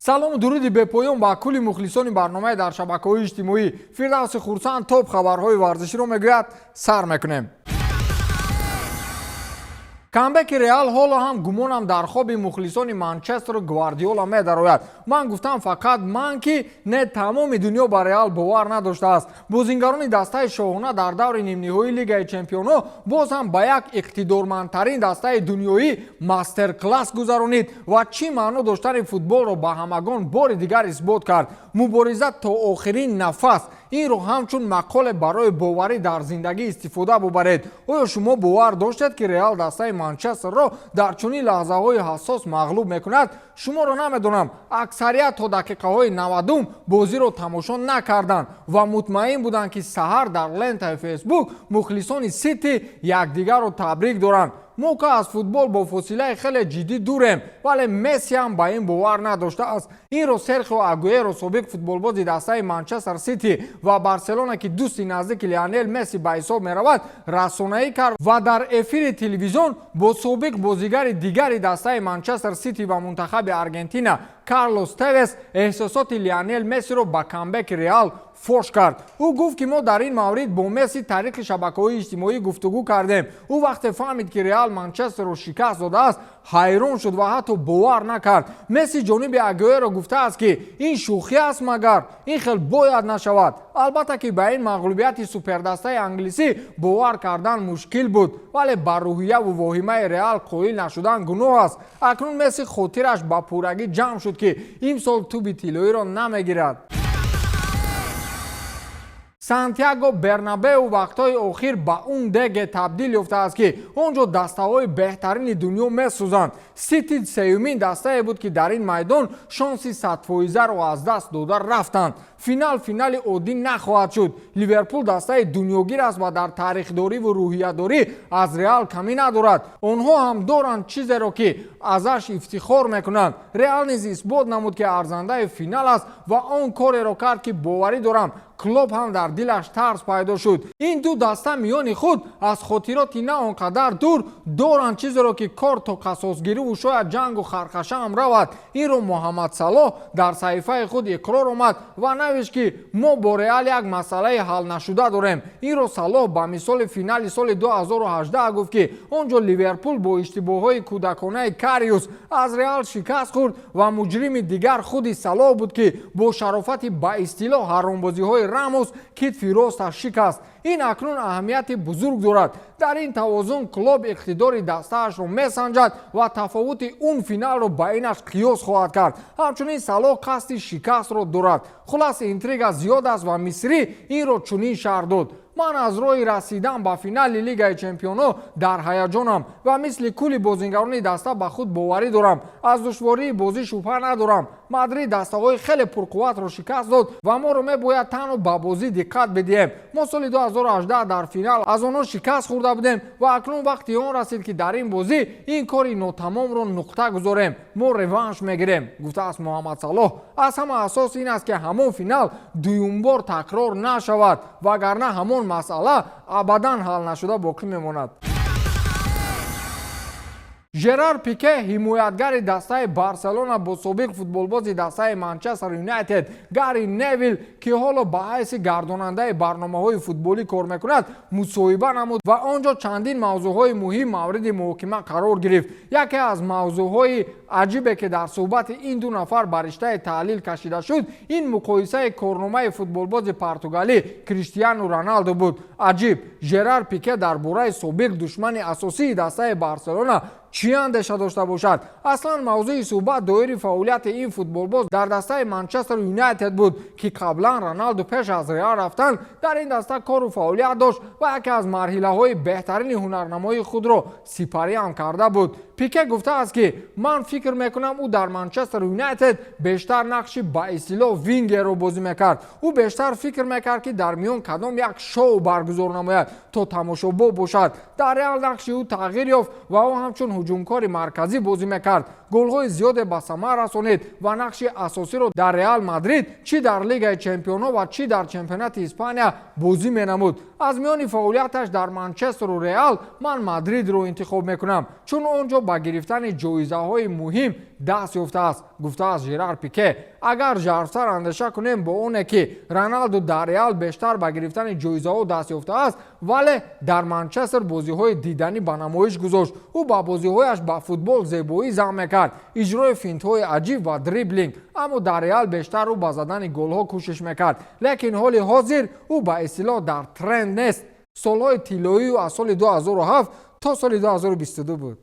سلام و درودی به پایان با کلی مخلصان برنامه در شبکه‌های اجتماعی. فردوس خورسند توپ خبرهای ورزشی رو میگوید سر میکنیم. کامبک ریال حالا هم گمانم در خواب مخلصان منچستر و گواردیولا می‌دراید. من گفتم فقط من که نه تمام دنیا با ریال باور نداشته است. بازیگران دسته شاهانه در دور نیم نهایی لیگ چمپیون‌ها باز هم با یک اقتدارمندترین دسته دنیایی ماستر کلاس گذرانید و چی معنا داشتن فوتبال را با همگان بار دیگر اثبات کرد. مبارزه تا آخرین نفس این رو همچون مقاله برای باوری در زندگی استفاده ببرید. آیا شما باور داشتید که ریال دسته منچستر را در چنین لحظه های حساس مغلوب میکند؟ شما را نمیدونم، اکثریت تا دقیقه های 90 بازی را تماشا نکردند و مطمئن بودند که سحر در لنت فیسبوک مخلصان سیتی یکدیگر را تبریک دارند. ما که از فوتبال با فاصله خیلی جدی دوریم، ولی مسی هم با این باور نداشته است. این رو سرخیو آگوئرو سابق فوتبالباز دسته منچستر سیتی و بارسلونا که دوست نزدیک لیونل مسی به حساب می‌رود رسانه‌ای کرد و در افیر تلویزیون با سابق بازیگر دیگری دسته منچستر سیتی و منتخب آرژانتین کارلوس تویس احساسات لیونل مسی رو با کامبک ریال فوش کرد. او گفت که ما در این مورد با مسی طریق شبکه‌های اجتماعی گفتگو کردیم. او وقتی فهمید که ریال منچستر رو شکست داده است حیران شد و حتی باور نکرد. مسی جانب آگوئرو گفته است که این شوخی است، مگر این خیلی باید نشود. البته که به این مغلوبیت سوپردسته انگلیسی باور کردن مشکل بود، ولی بر روحیه و واهمه ریال قائل نشدن گناه است. اکنون مسی خاطرش با پورگی جمع شد که امسال توپ طلایی را نمیگیرد. سانتیاگو برنابئو وقتهای اخیر با اون دگ تبدیل یافته است که اونجا دسته‌های بهترین دنیا می‌سوزند. سیتی سومین دسته بود که در این میدان شانس 100% رو از دست داده رفتند. فینال عادی نخواهد شد. لیورپول دسته دنیاگیر است و در تاریخ داری و روحیه داری از ریال کمی ندارد. آنها هم دارند چیزی را که ازش افتخار میکنند. ریال نیز اثبات نمود که ارزنده فینال است و آن کاری را کرد که باوری دارم کلوب هم در دلش ترس پیدا شد. این دو دسته میان خود از خاطرات نه آنقدر دور دارند چیزی را که کار تا قصاصگیری و شاید جنگ و خرخشه هم رود. این رو محمد صلاح در صحیفه خود اقرار آمد و نوشت که ما با ریال یک مسئله حل نشده داریم. این رو صلاح با مثال فینال سال 2018 گفت که اونجا لیورپول با اشتباهات کودکانه کاریوس از ریال شکست خورد و مجرم دیگر خود صلاح بود که با شرافت با اصطلاح حرامبازی‌های راموس کتف راستش شکست. این اکنون اهمیت بزرگ دارد. در این توازن کلوب اقتدار دسته‌اش را میسنجد و تفاوت اون فینال را با اینش قیاس خواهد کرد. همچنین صلاح قصد شکست را دارد. خلاص اینتریگ زیاد است و مصری این را چنین شرح داد: من از راه رسیدن به فینال لیگ چمپیون‌ها در هیجانم و مثل کلی بازیگران دسته به خود باوری دارم. از دشواری بازی شبهه ندارم. مادرید دسته‌های خیلی پرقوت را شکست داد و ما رو می‌باید تنها به بازی دقت بدیم. ما سال 2018 در فینال از آنها شکست خورده بودیم و اکنون وقتی آن رسید که در این بازی این کاری ناتمام را نقطه گذاریم. ما رونش میگیریم، گفته است محمد صلاح. از همه اساس این است که همون فینال دوم بار تکرار نشود، وگرنه همون مسئله ابدا حل نشده باقی میماند. ژرار پیکه حمایتگر دسته بارسلونا با سابق فوتبالباز دسته منچستر یونایتد گاری نیویل که حالا به حیث گرداننده برنامه‌های فوتبالی کار میکند مصاحبه نمود و آنجا چندین موضوعهای مهم مورد محاکمه قرار گرفت. یکی از موضوعهای عجیبی که در صحبت این دو نفر بر رشته تحلیل کشیده شد این مقایسه کارنامه فوتبالباز پرتغالی کریستیانو رونالدو بود. عجیب، ژرار پیکه درباره سابق دشمن اساسی دسته بارسلونا چی اندیشه داشته باشد؟ اصلا موضوع صحبت دایره فعالیت این فوتبالباز در دسته منچستر یونایتد بود که قبلا رونالدو پیش از ریال رفتن در این دسته کار و فعالیت داشت و یکی از مرحله‌های بهترین هنرنمایی خود را سپری هم کرده بود. پیکه گفته است که من فکر میکنم او در منچستر یونایتد بیشتر نقشی با اصطلاح وینگر رو بازی میکرد. او بیشتر فکر میکرد که در میان کدام یک شو برگزار نماید تا تماشاچی باشد. در ریال نقش او تغییر یافت و او همچون هجومکار مرکزی بازی میکرد. گل‌های زیاد به ثمر رسانید و نقش اساسی رو در ریال مادرید چی در لیگ چمپیون‌ها و چی در چمپیونات اسپانیا بازی مینمود. از میان فعالیتش در منچستر و رئال من مادرید رو انتخاب میکنم چون اونجا با گرفتن جایزه های مهم دست یافته است. گفته است ژرار پیکه. اگر ژرفتر اندیشه کنیم با اونه که رونالدو در رئال بیشتر با گرفتن جایزه ها دست یافته است ولی در منچستر بازی های دیدنی به نمایش گذاشت. او با بازی هایش با فوتبال زیبایی ظاهر میکرد، اجرای فینت های عجیب و دریبلینگ، اما در رئال بیشتر او با زدن گل ها کوشش میکرد. لیکن حال حاضر او با اصطلاح در ترند نیست. سالهای طلایی و از سال 2007 تا سال 2022 بود.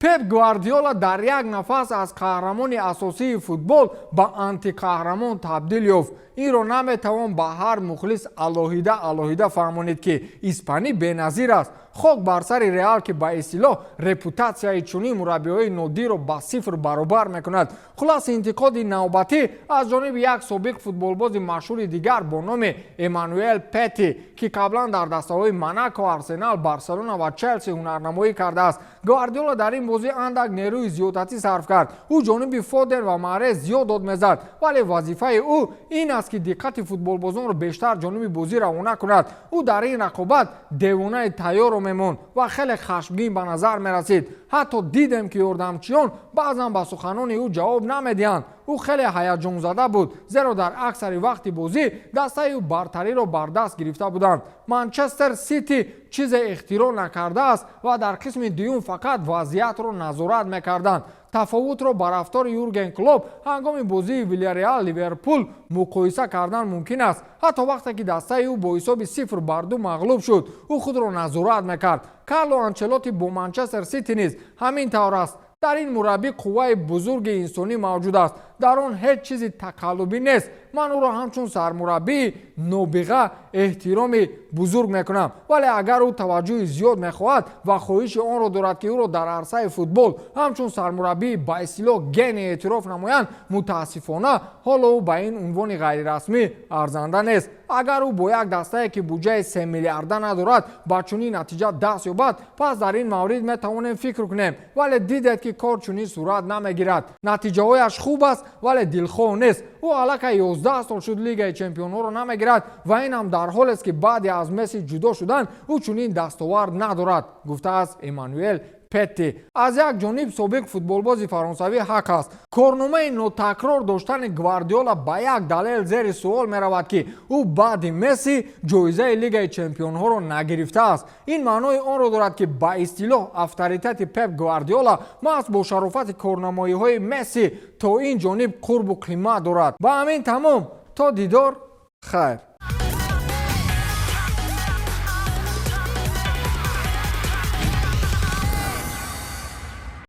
پپ گواردیولا در یک نفس از قهرمان اساسی فوتبال به آنتی قهرمان تبدیل یافت. این را نمیتوان به هر مخلص علاهیده فهمانید که اسپانی بی‌نظیر است. خاک بر سر رئال که به اصطلاح رپوتاسیای چنین مربی‌های نادر را به صفر برابر میکند. خلاص انتقاد نوبتی از جانب یک سابق فوتبالباز مشهور دیگر با نام امانوئل پتی که قبلا در دسته‌های موناکو، آرسنال، بارسلونا و چلسی هنرنمایی کرده است. گواردیولا در این بازی اندک نیروی زیادتی صرف کرد. او جانب فودن و محرز زیاد داد میزد ولی وظیفه او این است که دقت فوتبالبازان را بیشتر جانب بازی روانه کند. او در این رقابت دیوانه تیار میموند و خیلی خشمگین به نظر می رسید. حتی دیدم که یاردمچیان بعضا به سخنان او جواب نمیدهند. او خیلی هیجان زده بود زیرا در اکثر وقت بازی دسته او برتری را بر دست گرفته بودند. منچستر سیتی چیز اختراع نکرده است و در قسم دوم فقط وضعیت را نظارت میکردند. تفاوت را با رفتار یورگن کلوپ هنگام بازی ویلیارئال لیورپول مقایسه کردن ممکن است. حتی وقتی که دسته او با حساب 0-2 مغلوب شد او خود را نظارت میکرد. کارلو آنچلوتی با منچستر سیتی نیز همین طور است. در این مربی قوه بزرگ انسانی موجود است. در آن هیچ چیز تقلبی نیست. من او را همچون سرمربی نابغه احترام بزرگ میکنم ولی اگر او توجه زیاد میخواهد و خواهش آن را دارد که او را در عرصه فوتبال همچون سرمربی با اصطلاح گین اعتراف نمایند متاسفانه حالا او با این عنوان غیر رسمی ارزنده نیست. اگر او با یک دسته که بودجه 3 میلیارده ندارد با چنین نتیجه دست یابد پس در این مورد میتوانیم فکر کنیم ولی دیدید که کار چنین صورت نمیگیرد. نتیجه هایش خوب است ولی دلخواه نیست. او الکی 11 سال شد لیگ چمپیونها را نمیگیرد و این هم در حالی است که بعد از مسی جدا شدن او چنین دستاورد ندارد. گفته است امانوئل پتی. از یک جانب سابق فوتبالباز فرانسوی حق است. کارنامه ناتکرار داشتن گواردیولا با یک دلیل زیر سوال می رود که او بعد مسی جایزه لیگ چمپیونها را نگرفته است. این معنای آن را دارد که با اصطلاح اتوریته پپ گواردیولا محض با شرافت کارنامه‌های های مسی تا این جانب قرب و قیمت دارد. با همین تمام تا دیدار خیر.